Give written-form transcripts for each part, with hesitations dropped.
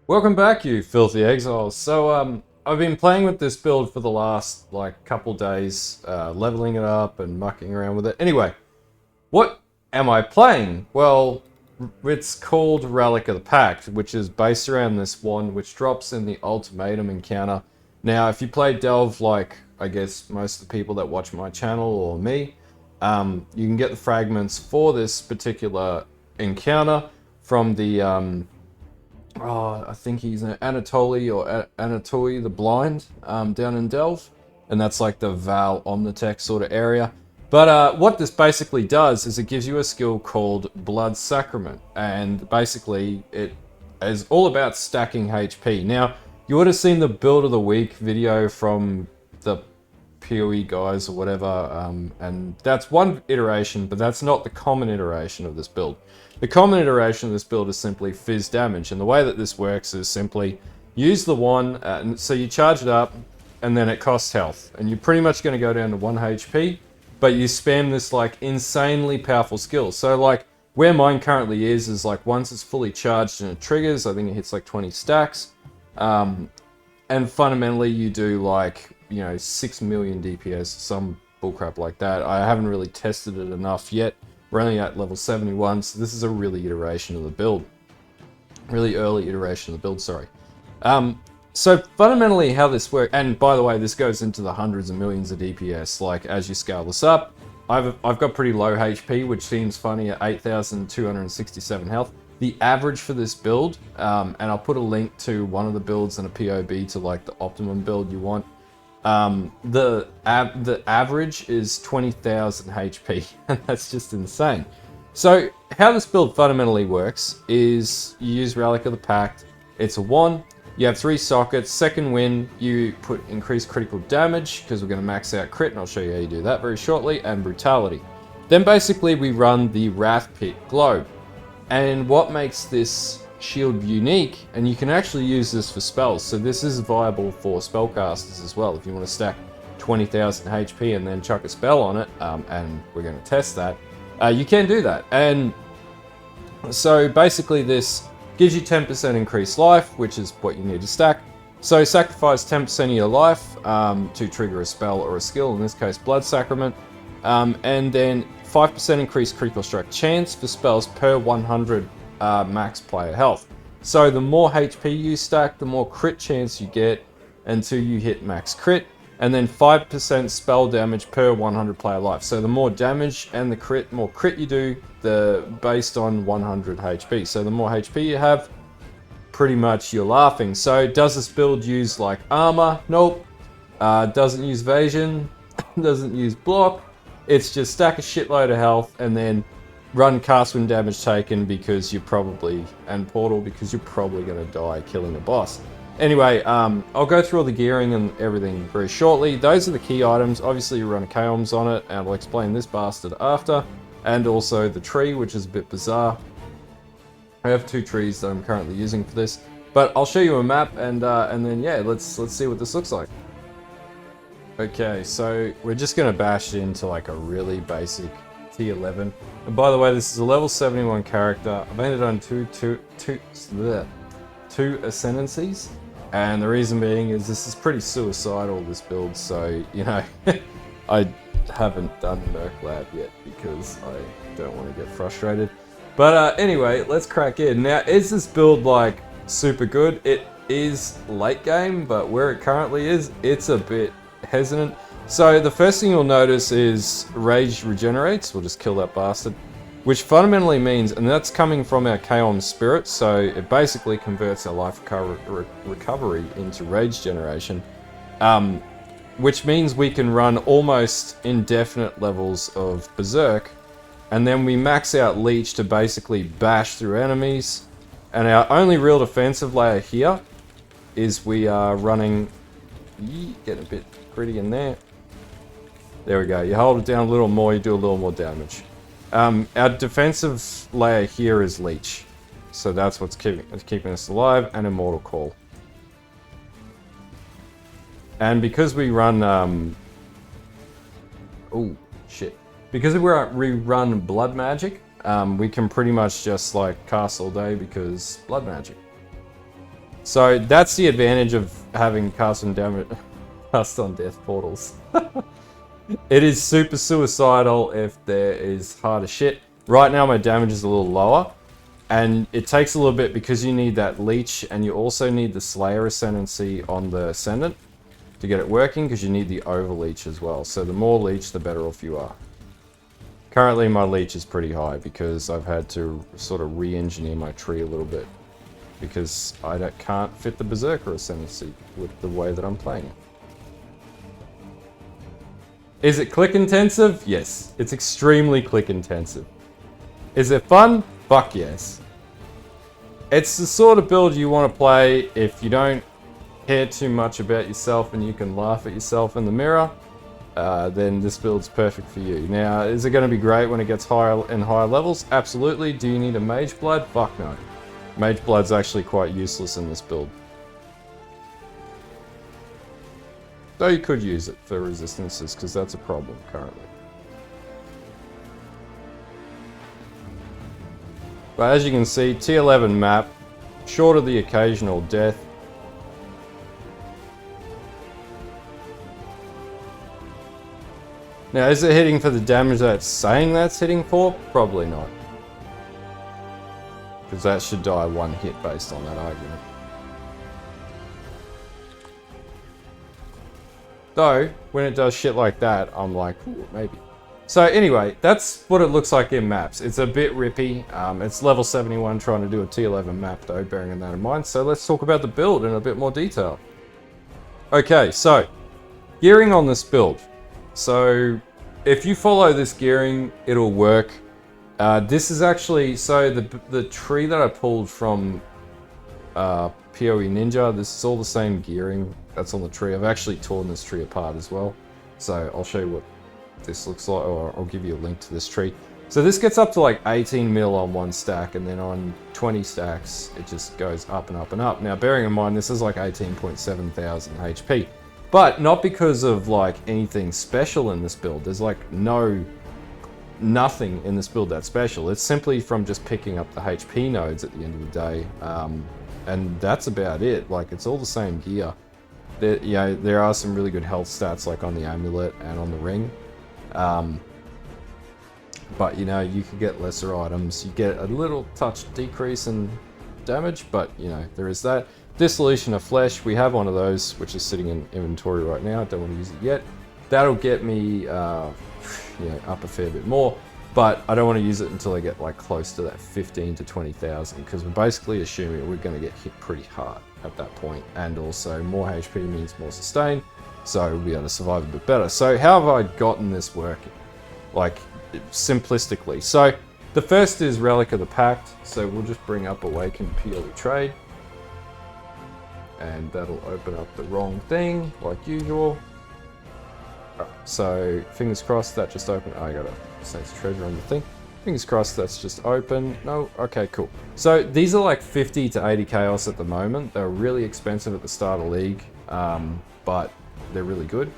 Welcome back, you filthy exiles. I've been playing with this build for the last couple days, leveling it up and mucking around with it. Anyway, what am I playing? Well, it's called Relic of the Pact, which is based around this wand, which drops in the ultimatum encounter. Now, if you play Delve, like I guess most of the people that watch my channel or me, you can get the fragments for this particular encounter from the I think he's Anatoly or Anatoly the Blind down in Delve, and that's like the Val Omnitech sort of area. But what this basically does is it gives you a skill called Blood Sacrament, and basically it is all about stacking HP. Now, you would have seen the Build of the Week video from the POE guys or whatever, and that's one iteration, but that's not the common iteration of this build. The common iteration of this build is simply fizz damage, and the way that this works is simply use the one, and so you charge it up, and then it costs health, and you're pretty much going to go down to 1 HP, but you spam this like insanely powerful skill. So like where mine currently is like once it's fully charged and it triggers, I think it hits like 20 stacks, and fundamentally you do like 6 million DPS, some bullcrap like that. I haven't really tested it enough yet. We're only at level 71, so this is a really iteration of the build. Really early iteration of the build, sorry. So fundamentally how this works, and by the way, this goes into the hundreds of millions of DPS, like as you scale this up. I've got pretty low HP, which seems funny at 8,267 health. The average for this build, and I'll put a link to one of the builds and a POB to like the optimum build you want. The average is 20,000 HP, and that's just insane. So how this build fundamentally works is you use Relic of the Pact. It's a wand. You have 3 sockets. Second win, you put increased critical damage because we're going to max out crit, and I'll show you how you do that very shortly, and brutality. Then basically we run the Wrath Pit Globe. And what makes this shield unique, and you can actually use this for spells, so this is viable for spellcasters as well. If you want to stack 20,000 HP and then chuck a spell on it, and we're going to test that, you can do that. And so basically this gives you 10% increased life, which is what you need to stack. So sacrifice 10% of your life to trigger a spell or a skill, in this case Blood Sacrament, and then 5% increased critical strike chance for spells per 100 max player health. So the more HP you stack, the more crit chance you get until you hit max crit, and then 5% spell damage per 100 player life. So the more damage and the more crit you do, based on 100 HP. So the more HP you have, pretty much you're laughing. So does this build use like armor? Nope. Doesn't use evasion, doesn't use block. It's just stack a shitload of health and then run cast when damage taken because you're probably, and portal because you're probably going to die killing a boss. Anyway, I'll go through all the gearing and everything very shortly. Those are the key items. Obviously you run chaos on it, and I'll explain this bastard after, and also the tree, which is a bit bizarre. I have 2 trees that I'm currently using for this, but I'll show you a map, and then yeah, let's see what this looks like. Okay, so we're just going to bash it into like a really basic T11. And by the way, this is a level 71 character. I've ended on two ascendancies, and the reason being is this is pretty suicidal, this build, so I haven't done Merc Lab yet because I don't want to get frustrated. But anyway, let's crack in. Now, is this build like super good? It is late game, but where it currently is, it's a bit hesitant. So the first thing you'll notice is rage regenerates. We'll just kill that bastard, which fundamentally means, and that's coming from our Chaos spirit, so it basically converts our life recovery into rage generation, which means we can run almost indefinite levels of berserk, and then we max out leech to basically bash through enemies. And our only real defensive layer here is we are running, get a bit gritty in there. There we go. You hold it down a little more, you do a little more damage. Our defensive layer here is leech, so that's what's keeping us alive, and immortal call. And because we run, because we run blood magic, we can pretty much just like cast all day because blood magic. So that's the advantage of having cast on death portals. It is super suicidal if there is harder shit. Right now my damage is a little lower, and it takes a little bit because you need that leech, and you also need the Slayer Ascendancy on the Ascendant to get it working, because you need the overleech as well. So the more leech, the better off you are. Currently my leech is pretty high because I've had to sort of re-engineer my tree a little bit, because I can't fit the Berserker Ascendancy with the way that I'm playing it. Is it click intensive? Yes, it's extremely click intensive. Is it fun? Fuck yes. It's the sort of build you want to play if you don't care too much about yourself and you can laugh at yourself in the mirror. Then this build's perfect for you. Now, is it going to be great when it gets higher and higher levels? Absolutely. Do you need a Mage Blood? Fuck no. Mage Blood's actually quite useless in this build. Though you could use it for resistances, because that's a problem currently. But as you can see, T11 map, short of the occasional death. Now, is it hitting for the damage that it's saying that's hitting for? Probably not. Because that should die one hit based on that argument. Though, when it does shit like that, I'm like, ooh, maybe. So anyway, that's what it looks like in maps. It's a bit rippy. It's level 71 trying to do a T11 map though, bearing that in mind. So let's talk about the build in a bit more detail. Okay, so gearing on this build. So if you follow this gearing, it'll work. This is actually, so the tree that I pulled from POE Ninja, this is all the same gearing that's on the tree. I've actually torn this tree apart as well. So I'll show you what this looks like, or I'll give you a link to this tree. So this gets up to like 18 mil on one stack, and then on 20 stacks, it just goes up and up and up. Now, bearing in mind, this is like 18.7 thousand HP, but not because of like anything special in this build. There's like nothing in this build that's special. It's simply from just picking up the HP nodes at the end of the day. And that's about it. Like, it's all the same gear. There are some really good health stats, like on the amulet and on the ring. But you know, you could get lesser items. You get a little touch decrease in damage, but you know, there is that. Dissolution of Flesh, we have one of those, which is sitting in inventory right now. I don't want to use it yet. That'll get me up a fair bit more, but I don't want to use it until I get like close to that 15 to 20,000, because we're basically assuming we're going to get hit pretty hard at that point, and also more HP means more sustain, so we'll be able to survive a bit better. So how have I gotten this working? Like, simplistically. So the first is Relic of the Pact, so we'll just bring up Awaken POE Trade, and that'll open up the wrong thing, like usual. So, fingers crossed that just opened. Oh, I got a Saints Treasure on the thing. Fingers crossed that's just open. No? Okay, cool. So, these are like 50 to 80 chaos at the moment. They're really expensive at the start of League, but they're really good.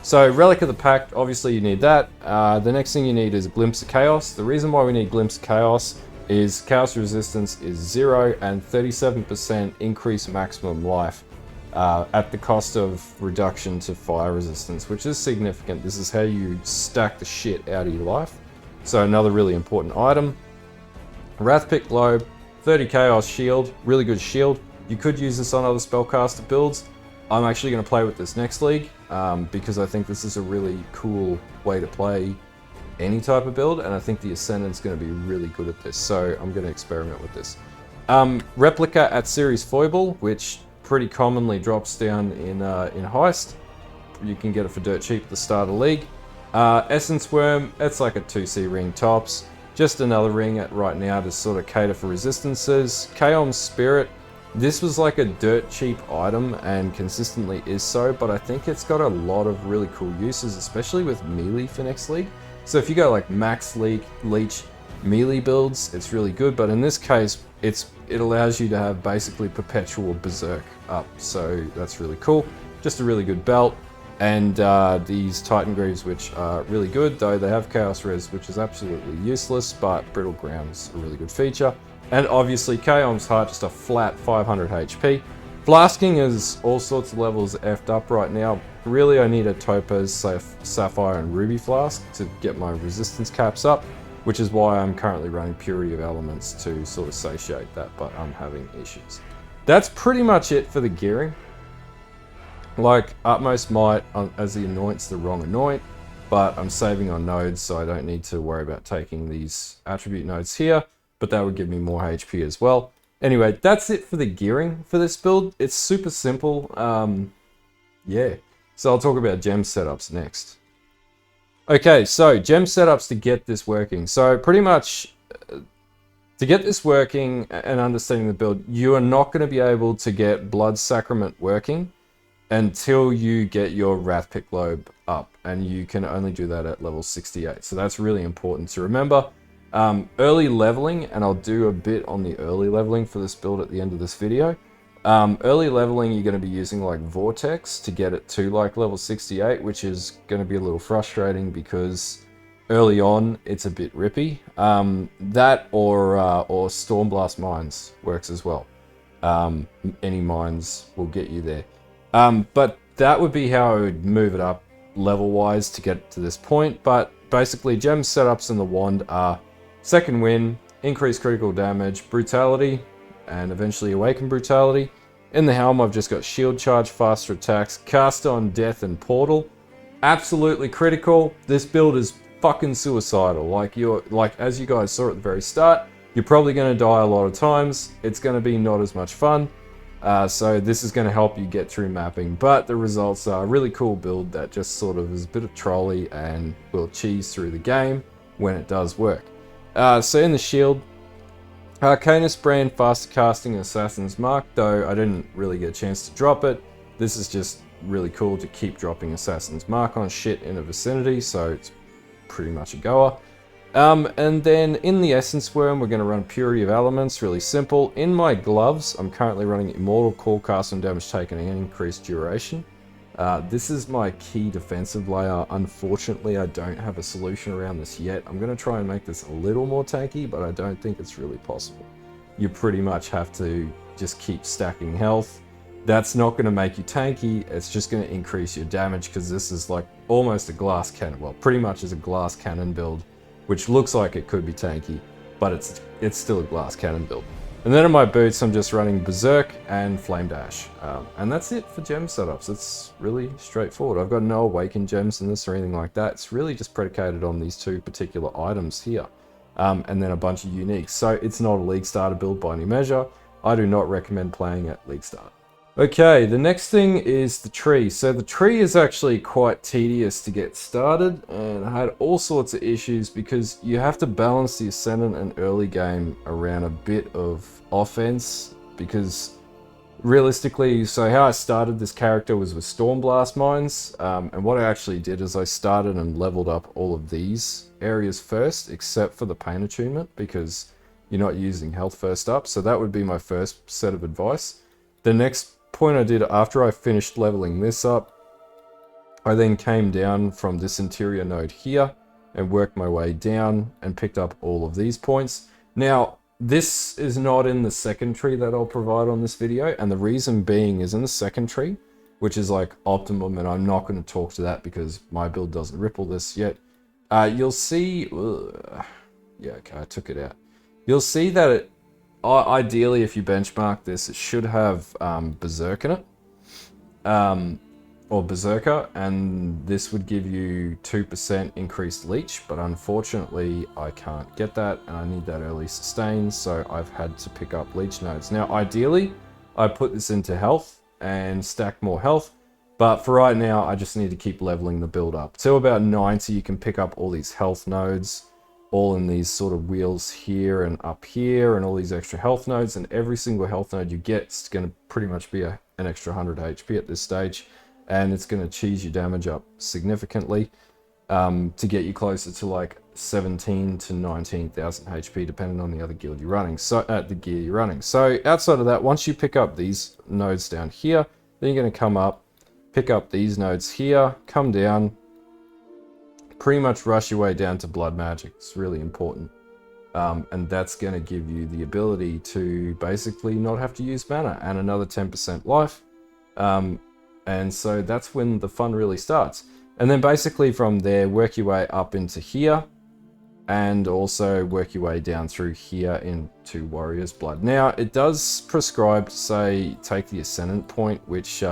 So, Relic of the Pact, obviously you need that. The next thing you need is a Glimpse of Chaos. The reason why we need Glimpse of Chaos is Chaos Resistance is 0 and 37% increase maximum life. At the cost of reduction to fire resistance, which is significant. This is how you stack the shit out of your life. So another really important item. Wrathpit Globe, 30 Chaos Shield, really good shield. You could use this on other spellcaster builds. I'm actually going to play with this next league, because I think this is a really cool way to play any type of build, and I think the Ascendant's going to be really good at this, so I'm going to experiment with this. Replica at Series Foible, which pretty commonly drops down in Heist. You can get it for dirt cheap at the start of the league. Essence Worm, it's like a 2C ring tops. Just another ring right now to sort of cater for resistances. Chaos Spirit, this was like a dirt cheap item and consistently is so, but I think it's got a lot of really cool uses, especially with melee for next league. So if you go like max leech melee builds, it's really good, but in this case, it allows you to have basically perpetual berserk up, so that's really cool. Just a really good belt, and these Titan Greaves, which are really good, though they have Chaos Res, which is absolutely useless, but Brittle Ground's a really good feature. And obviously Chaos's Heart, just a flat 500 HP. Flasking is all sorts of levels effed up right now. Really, I need a Topaz, Sapphire, and Ruby Flask to get my resistance caps up, which is why I'm currently running Purity of Elements to sort of satiate that, but I'm having issues. That's pretty much it for the gearing. Like, Utmost Might as the Anoint's the wrong Anoint, but I'm saving on nodes, so I don't need to worry about taking these attribute nodes here, but that would give me more HP as well. Anyway, that's it for the gearing for this build. It's super simple. Yeah. So I'll talk about gem setups next. Okay, so gem setups to get this working. So pretty much to get this working and understanding the build, you are not going to be able to get Blood Sacrament working until you get your Wrath Pick Lobe up, and you can only do that at level 68. So that's really important to remember. Early leveling, and I'll do a bit on the early leveling for this build at the end of this video. Early leveling, you're going to be using like Vortex to get it to like level 68, which is going to be a little frustrating because early on it's a bit rippy. That or Stormblast Mines works as well. Any mines will get you there. But that would be how I would move it up level-wise to get to this point. But basically, gem setups in the wand are Second Wind, increased critical damage, Brutality, and eventually Awaken Brutality. In the helm, I've just got Shield Charge, faster attacks, Cast on Death, and Portal. Absolutely critical. This build is fucking suicidal. Like as you guys saw at the very start, you're probably going to die a lot of times. It's going to be not as much fun. So this is going to help you get through mapping, but the results are a really cool build that just sort of is a bit of trolley and will cheese through the game when it does work. So in the shield, Arcanus Brand, faster casting, Assassin's Mark, though I didn't really get a chance to drop it. This is just really cool to keep dropping Assassin's Mark on shit in a vicinity, so it's pretty much a goer. And then in the Essence Worm, we're going to run Purity of Elements, really simple. In my gloves, I'm currently running Immortal, Core Cast on damage taken, and increased duration. This is my key defensive layer. Unfortunately, I don't have a solution around this yet. I'm going to try and make this a little more tanky, but I don't think it's really possible. You pretty much have to just keep stacking health. That's not going to make you tanky, it's just going to increase your damage, because this is like almost a glass cannon. Well, pretty much is a glass cannon build, which looks like it could be tanky, but it's still a glass cannon build. And then in my boots, I'm just running Berserk and Flame Dash. And that's it for gem setups. It's really straightforward. I've got no Awakened gems in this or anything like that. It's really just predicated on these two particular items here. And then a bunch of uniques. So it's not a League Starter build by any measure. I do not recommend playing at League Start. Okay, the next thing is the tree. So the tree is actually quite tedious to get started, and I had all sorts of issues because you have to balance the Ascendant and early game around a bit of offense, because realistically, so how I started this character was with Stormblast Mines, and what I actually did is I started and leveled up all of these areas first, except for the pain attunement, because you're not using health first up. So that would be my first set of advice. The next point I did after I finished leveling this up, I then came down from this interior node here and worked my way down and picked up all of these points. Now, this is not in the second tree that I'll provide on this video, and the reason being is in the second tree, which is like optimum, and I'm not going to talk to that because my build doesn't ripple this yet. You'll see, yeah, okay, I took it out. You'll see that it, ideally, if you benchmark this, it should have Berserk in it, or Berserker, and this would give you 2% increased leech, but unfortunately I can't get that, and I need that early sustain, so I've had to pick up leech nodes. Now ideally, I put this into health and stack more health, but for right now, I just need to keep leveling the build up. Till about 90, you can pick up all these health nodes, all in these sort of wheels here and up here, and all these extra health nodes, and every single health node you get is going to pretty much be an extra 100 HP at this stage, and it's going to cheese your damage up significantly to get you closer to like 17 to 19,000 HP, depending on the other guild you're running. So the gear you're running. So outside of that, once you pick up these nodes down here, then you're going to come up, pick up these nodes here, come down, pretty much rush your way down to blood magic. It's really important. and that's going to give you the ability to basically not have to use mana and another 10% life. And so that's when the fun really starts. And then basically from there, work your way up into here, and also work your way down through here into Warrior's Blood. Now, it does prescribe to say, take the Ascendant point, which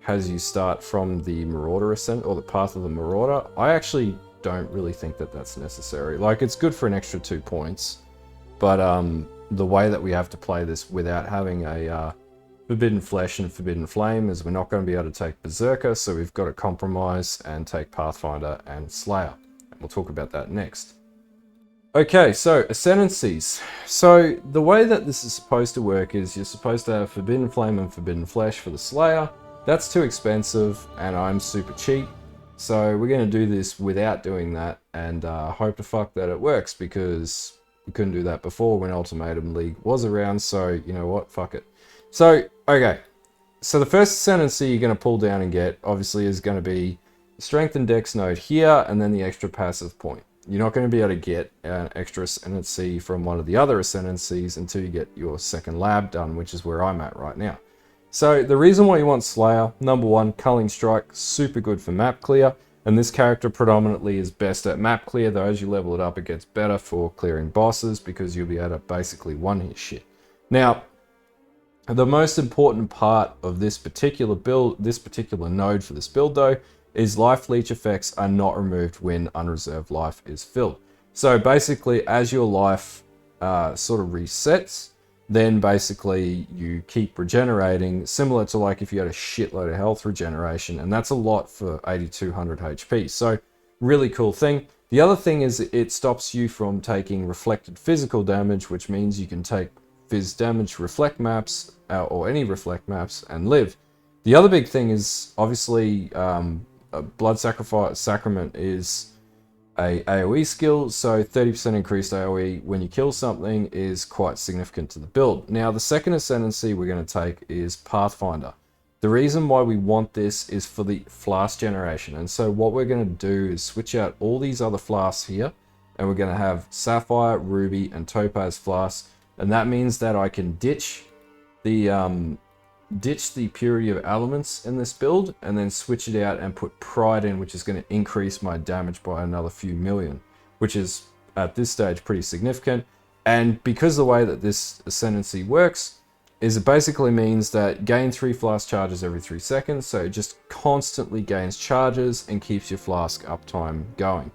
has you start from the Marauder Ascent, or the Path of the Marauder. I actually don't really think that that's necessary. Like, it's good for an extra 2 points, but the way that we have to play this without having a Forbidden Flesh and Forbidden Flame is we're not going to be able to take Berserker, so we've got to compromise and take Pathfinder and Slayer. And we'll talk about that next. Okay, so Ascendancies. So the way that this is supposed to work is you're supposed to have Forbidden Flame and Forbidden Flesh for the Slayer. That's too expensive, and I'm super cheap. So we're going to do this without doing that, and hope to fuck that it works, because we couldn't do that before when Ultimatum League was around, so you know what, fuck it. So, okay, so the first Ascendancy you're going to pull down and get, obviously, is going to be the Strength and Dex node here, and then the extra passive point. You're not going to be able to get an extra Ascendancy from one of the other Ascendancies until you get your second lab done, which is where I'm at right now. So, the reason why you want Slayer, number one, Culling Strike, super good for map clear, and this character predominantly is best at map clear, though as you level it up, it gets better for clearing bosses, because you'll be able to basically one-hit shit. Now, the most important part of this particular build, this particular node for this build though, is life leech effects are not removed when unreserved life is filled. So basically, as your life sort of resets, then basically you keep regenerating, similar to like if you had a shitload of health regeneration, and that's a lot for 8200 HP. So really cool thing. The other thing is it stops you from taking reflected physical damage, which means you can take Phys damage reflect maps, or any reflect maps, and live. The other big thing is obviously Blood Sacrifice Sacrament is a AoE skill, so 30% increased AoE when you kill something is quite significant to the build. Now the second Ascendancy we're going to take is Pathfinder. The reason why we want this is for the flask generation, and so what we're going to do is switch out all these other flasks here, and we're going to have Sapphire, Ruby, and Topaz flasks. And that means that I can ditch the Purity of Elements in this build, and then switch it out and put Pride in, which is going to increase my damage by another few million, which is at this stage pretty significant. And because the way that this Ascendancy works is it basically means that gain 3 flask charges every 3 seconds, so it just constantly gains charges and keeps your flask uptime going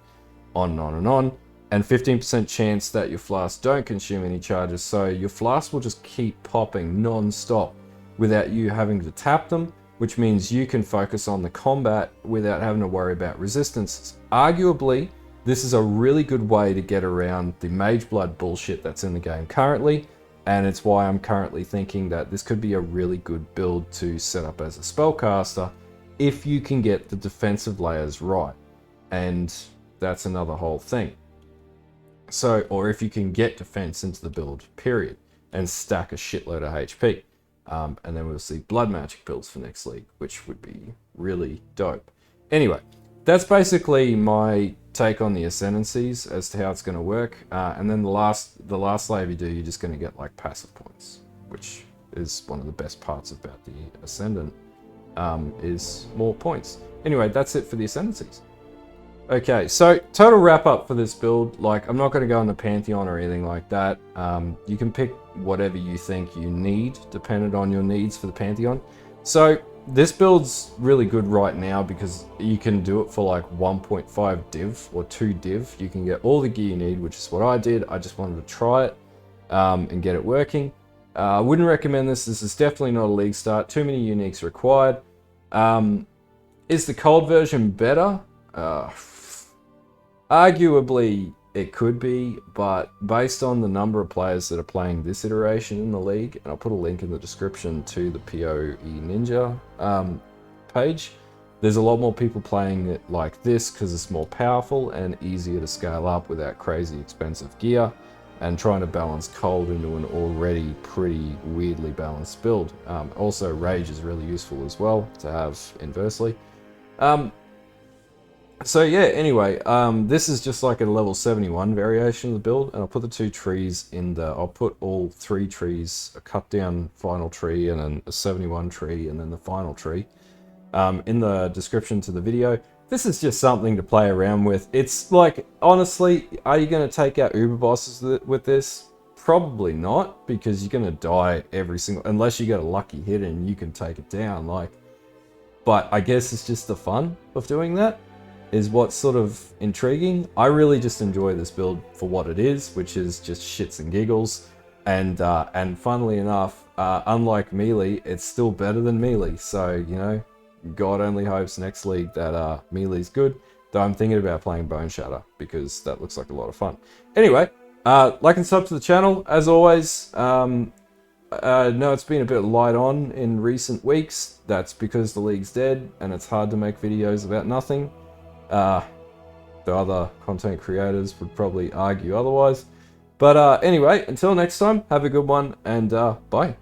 on and on and on. And 15% chance that your flasks don't consume any charges, so your flasks will just keep popping non-stop without you having to tap them, which means you can focus on the combat without having to worry about resistance. Arguably, this is a really good way to get around the Mage Blood bullshit that's in the game currently, and it's why I'm currently thinking that this could be a really good build to set up as a spellcaster if you can get the defensive layers right, and that's another whole thing. So, or if you can get defense into the build, period, and stack a shitload of HP. And then we'll see blood magic builds for next league, which would be really dope. Anyway, that's basically my take on the Ascendancies as to how it's going to work. And then the last layer you do, you're just going to get like passive points, which is one of the best parts about the Ascendant, is more points. Anyway, that's it for the Ascendancies. Okay, so total wrap up for this build. Like, I'm not going to go on the Pantheon or anything like that. You can pick whatever you think you need, depending on your needs for the Pantheon. So this build's really good right now because you can do it for like 1.5 div or 2 div. You can get all the gear you need, which is what I did. I just wanted to try it and get it working. I wouldn't recommend this. This is definitely not a league start. Too many uniques required. Is the cold version better? Arguably it could be, but based on the number of players that are playing this iteration in the league, and I'll put a link in the description to the POE Ninja page, there's a lot more people playing it like this because it's more powerful and easier to scale up without crazy expensive gear and trying to balance cold into an already pretty weirdly balanced build. Also, rage is really useful as well to have inversely. So yeah, anyway, this is just like a level 71 variation of the build, and I'll put the 2 trees in the, I'll put all 3 trees, a cut down final tree and then a 71 tree and then the final tree, in the description to the video. This is just something to play around with. It's like, honestly, are you going to take out Uber bosses with this? Probably not, because you're going to die every single, unless you get a lucky hit and you can take it down, like, but I guess it's just the fun of doing that is what's sort of intriguing. I really just enjoy this build for what it is, which is just shits and giggles. And funnily enough, unlike Melee, it's still better than Melee. So, you know, God only hopes next league that Melee's good. Though I'm thinking about playing Bone Shatter because that looks like a lot of fun. Anyway, like and sub to the channel, as always. No, it's been a bit light on in recent weeks. That's because the league's dead and it's hard to make videos about nothing. The other content creators would probably argue otherwise. But anyway, until next time, have a good one and bye.